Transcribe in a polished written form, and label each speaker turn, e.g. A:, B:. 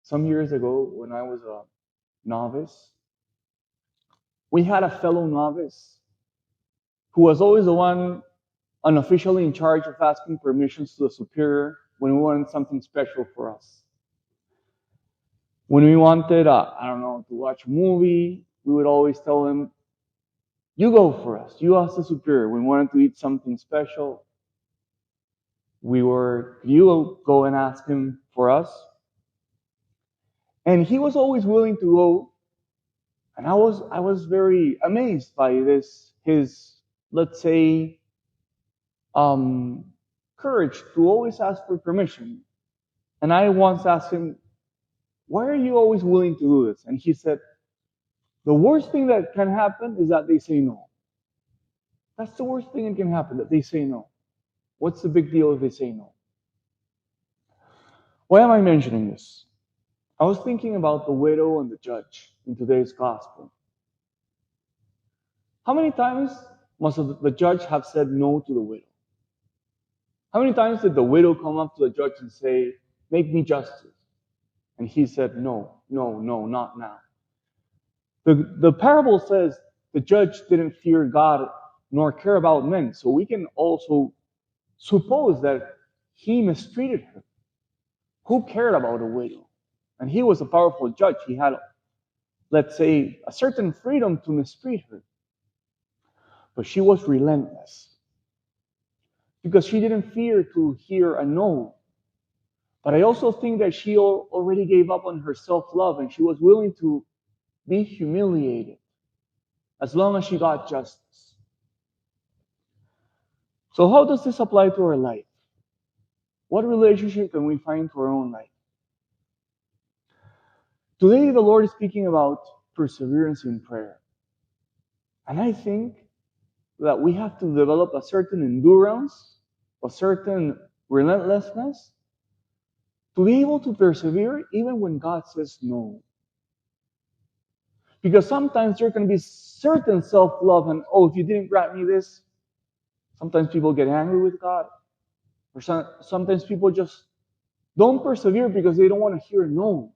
A: Some years ago, when I was a novice, we had a fellow novice who was always the one unofficially in charge of asking permissions to the superior when we wanted something special for us. When we wanted, I don't know, to watch a movie, we would always tell him, you go for us. You ask the superior. When we wanted to eat something special, you go and ask him for us. And he was always willing to go. And I was very amazed by his, let's say, courage to always ask for permission. And I once asked him, why are you always willing to do this? And he said, the worst thing that can happen is that they say no. That's the worst thing that can happen, that they say no. What's the big deal if they say no? Why am I mentioning this? I was thinking about the widow and the judge in today's gospel. How many times must the judge have said no to the widow? How many times did the widow come up to the judge and say, make me justice? And he said, no, not now. The parable says the judge didn't fear God nor care about men. So we can also suppose that he mistreated her. Who cared about a widow? And he was a powerful judge. He had, let's say, a certain freedom to mistreat her. But she was relentless. Because she didn't fear to hear a no. But I also think that she already gave up on her self-love and she was willing to be humiliated as long as she got justice. So how does this apply to our life? What relationship can we find to our own life? Today, the Lord is speaking about perseverance in prayer. And I think that we have to develop a certain endurance, a certain relentlessness, to be able to persevere even when God says no. Because sometimes there can be certain self-love and, if you didn't grant me this, sometimes people get angry with God. Or sometimes people just don't persevere because they don't want to hear no.